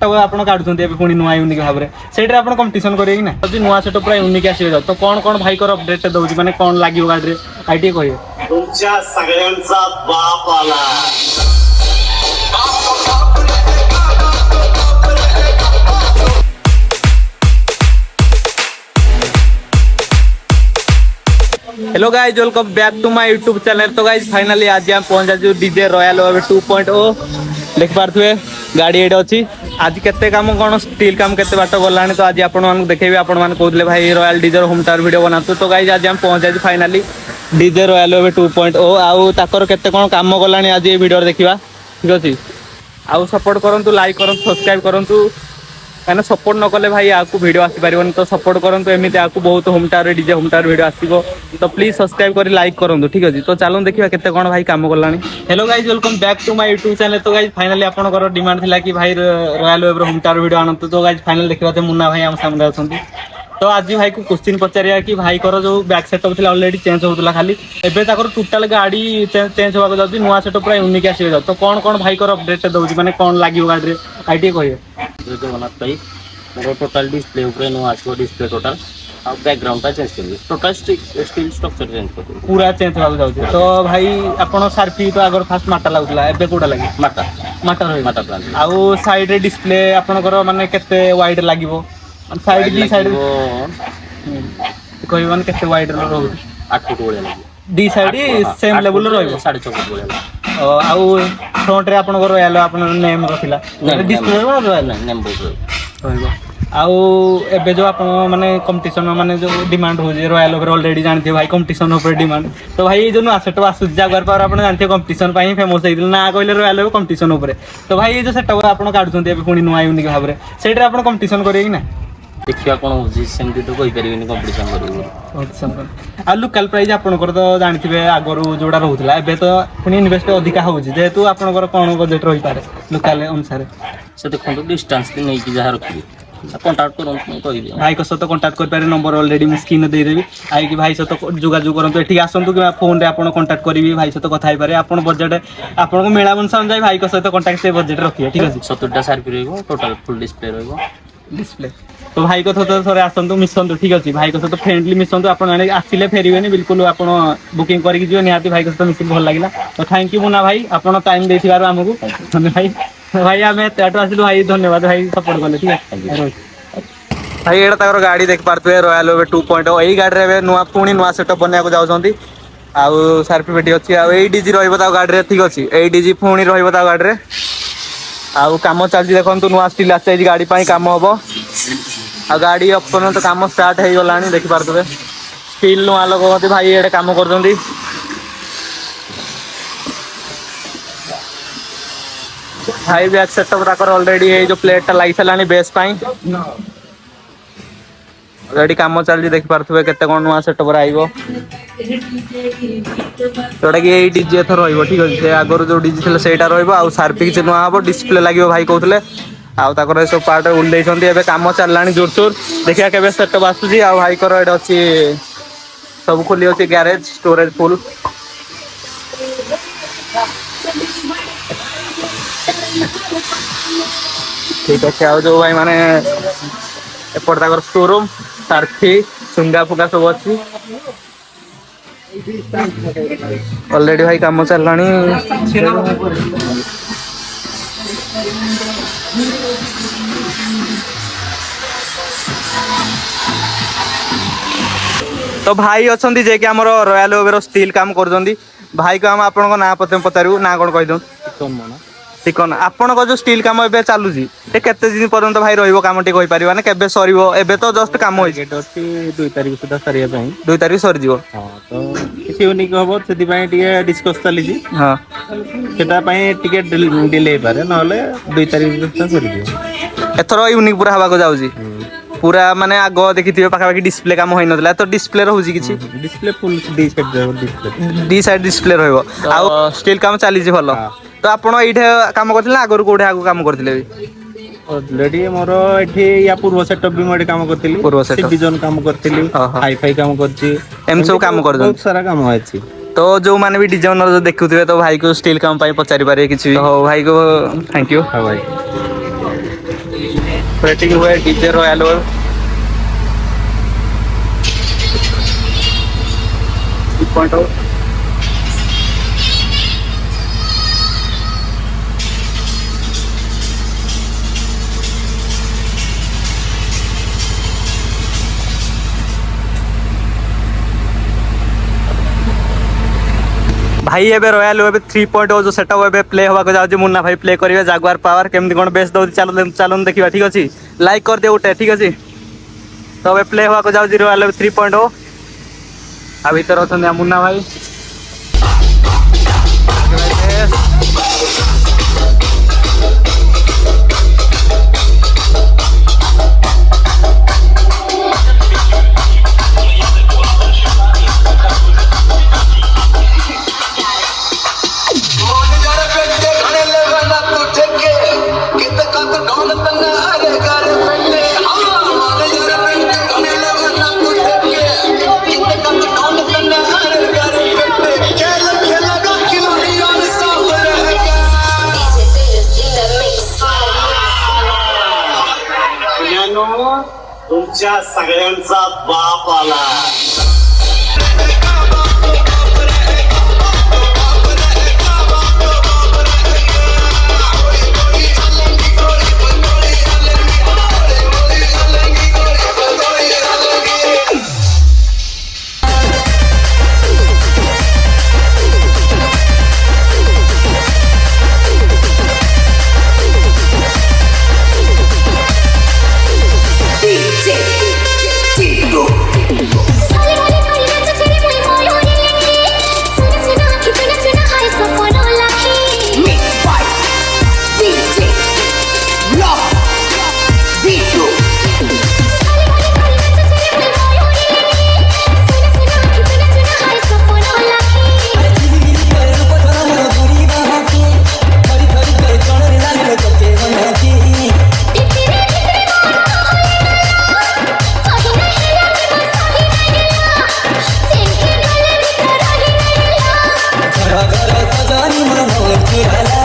Setup आपण काढुछन्ती एबे पुणी नुआ यूनिक भाबरे सेटरे आपण कंपटीशन करिए कि ना जदि नुआ सेटअप पूरा यूनिक आसीबे तो कोन भाई कर अपडेट दउची माने कोन लागियो गाडी रे आईटी कहियो तुमच्या सगळ्यांचा बाप आला। Hello guys welcome back to my YouTube channel. तो गाइस फाइनली आज हम पहुंच जाजु डीजे रॉयल ओवर 2.0 देख पारथुए गाड़ी एडे अछि आज केते काम कोन स्टील काम केते बाट गलानी तो आज आपण मानको देखेबी आपण मान कहले भाई Royal DJ home tower video बनातु। तो गाइस आज हम पहुंच जाजु फाइनली डीजे रॉयल ओवर 2.0 आउ ताकर केते कोन काम गलानी आज ए वीडियो देखिबा ठीक अछि। आउ सपोर्ट करंतु लाइक करंतु सब्सक्राइब करंतु कहना सपोर्ट न कले भाई आपको वीडियो आसी पारिबन तो सपोर्ट करंतु एमिति आपको बहुत home tower DJ home tower video आसीबो तो प्लीज सब्सक्राइब करी लाइक करंतु ठीक अछि। तो चलो देखिबा केते कोन भाई काम करलानी। Hello guys welcome back to my YouTube channel. तो गाइस फाइनली आपनकर डिमांड थिला कि भाई Royal web home tower video आनंतु तो गाइस फाइनल देखिबा ते मुन्ना भाई हम सामने अछंती। तो आज भाई को क्वेश्चन पचारिया कि भाई कर जो बैक सेटअप थिला ऑलरेडी चेंज होतला खाली एबे ताकर टोटल गाड़ी चेंज होबा जाउची नुवा सेटअप पूरा यूनिक आसीबे तो कोन भाई कर अपडेट दउची माने कोन लागियो गाड़ी रे आईटी कहियो जगन्नाथ भाई मोर टोटल डिस्प्ले ऊपर नो आछो डिस्प्ले टोटल आ बैकग्राउंड का चेंज कर टोटल स्टील स्ट्रक्चर चेंज कर पूरा चेंज होबा जाउची। तो भाई आपण सार्फी तो आगर फास्ट माटा लागुला एबे कोडा लागि माटा माटा रही माटा प्लान आउ साइड रे डिस्प्ले आपनकर माने केते वाइड लागिवो साइड दी साइड कोई वन केते वाइड रहउ 8 फुट बोले लागि दी साइड सेम लेवल रहइबो 6.5 फुट बोले आउ फ्रंट रे आपनकर रॉयल आपन नेम रखिला डिस्प्ले रॉयल नेम बोल रहइबो आउ एबे जो आपण माने कंपटीशन माने जो डिमांड हो जे रॉयल ओवर ऑलरेडी जानते भाई कंपटीशन ऊपर डिमांड तो भाई जो नु सेटअप आसु जागर पर आपण जानते कंपटीशन पई फेमस हेइदिल ना कहले रॉयल ओवर कंपटीशन ऊपर तो भाई जो सेटअप आपण काढुछन्ती एबे पुणी नुआ यूनिक भाबरे सेटरे आपण कंपटीशन करिए कि ना देखिया कोन होजी सेमति तो कहि परिबिनी कंपटीशन करियो कंपटीशन आ लोकल प्राइस आपनकर तो जानथिबे आगरु जोडा रहउतला एबे तो पुणी इन्वेस्ट अधिका होउची जेतु आपनकर कोन बजेट रहि पारे लोकल अनुसार से देखो डिस्टेंस के नै कि जहा रखबी कांटेक्ट करूँ कहि भाई को सहित कांटेक्ट कर पारे नंबर ऑलरेडी मु स्क्रीन दे देबी आई कि भाई सहित जोगाजोग करंतु एठी आसंतु कि फोन रे आपण कांटेक्ट करिवि भाई सहित कथा ही पारे आपण बजेट आपण को मेला मन समझाई भाई को सहित कांटेक्ट से बजेट रखिए ठीक अछि 70टा सार्फी रहइबो टोटल फुल डिस्प्ले रहइबो डिस्प्ले तो भाई को सहित थोरे आसंतु मिसंतु ठीक अछि भाई को सहित फ्रेंडली मिसंतु आपण आने आसिले फेरिबेनी बिल्कुल आपण बुकिंग करि कि जियो निहाती भाई को सहित मिसिक भल लागिला तो थैंक यू मुना भाई आपण टाइम देथिबार हमकु भाई भाई हमें तेटो आसिलु भाई धन्यवाद भाई सपोर्ट करले ठीक है भाई एटा ताकर गाड़ी देख पारथुए रॉयल ओवर 2.0 एई गाड़ी रे नुआ पुणी नुआ सेटअप बनिया को जाउछंती आउ सार्फी पेटी अछि आ एई डीजी रहइबो ता गाड़ी रे ठीक अछि एई डीजी पुणी रहइबो ता गाड़ी रे आउ काम चलजी देखंतु नुआ स्टील आछै गाड़ी पई काम होबो आ गाड़ी अपन तो काम स्टार्ट हे गलानी देख पारथुए स्टील नुआ लगोती भाई एडे काम करजंती भाई बैक सेटअप ताकर ऑलरेडी ए जो प्लेट लाई सलानी बेस पई ऑलरेडी काम चलजी देख पारथुए केते कोन नुआ सेटअप आइबो जोटा कि एई डीजे थर रहइबो ठीक अछि से आगर जो डीजे थले सेटा रहइबो आ सार्फी कि नुआ हबो डिस्प्ले लागिबो भाई कहउतले आ ताकर सब पार्ट उल्लेइ छन्ती एबे काम चललानी जोर जोर देखिया केबे सेटअप आसुजी आ भाई कर एड अछि सब खोली अछि गैरेज स्टोरेज फुल ठीक अछि आ जो भाई माने एपड़ ताकर शोरूम सारथी सुंगा फुगा सब अछि ऑलरेडी भाई काम चललानी तो भाई अछंती जे कि हमर रॉयल ओवर स्टील काम करजंती भाई को हम आपन को ना पते पतारू ना कोन कहि दउ चिकन आपन को जो स्टील काम एबे चालू जी ए केते दिन पर्यंत भाई रहिबो काम टे कहि परिबा ना केबे सरिबो एबे तो जस्ट काम होई गेट अछि 2 तारिख सुधा सरिया पई 2 तारिख सरि जिवो हां तो किछि यूनिक होबो सेति पई टिके डिस्कस चली जी हां सेटा पई टिके डिले पारे नहले 2 तारिख सुधा सरि जिवो एथरो यूनिक पूरा हवा को जाउ जी पूरा माने आगो देखिथिबे पाखा पाखी डिस्प्ले काम होई नतला तो डिस्प्ले रहउजी किछि display full D side display D side display रहइबो आ स्टील काम चली जी भलो तो आपण एठे काम करथिले आगरु कोठे आगु काम करथिले ऑलरेडी मोर एठी या पूर्व सेटअप भी मोडे काम करथिली पूर्व सेटअप डिजाइन काम करथिली हाई फाई काम करछि एम सब काम कर बहुत सारा काम होइछि तो जो माने भी डिजाइनर जो देखुथिबे तो भाई को स्टील काम पई पचारि पारे किछि हो भाई को थैंक यू हां भाई वेटिंग हुए डीजे रॉयल और पॉइंट हो। भाई एबे रॉयल एबे 3.0 जो सेटअप एबे प्ले होबा को जाउची मुन्ना भाई प्ले करिवे जागुआर पावर केमति कोन बेस दउची चालू देखिबा ठीक अछि लाइक कर दे उठे ठीक अछि तो एबे प्ले होबा को जाउची रॉयल एबे 3.0 आ भीतर अछन मुन्ना भाई तुमच्या सगळ्यांचा बाप आला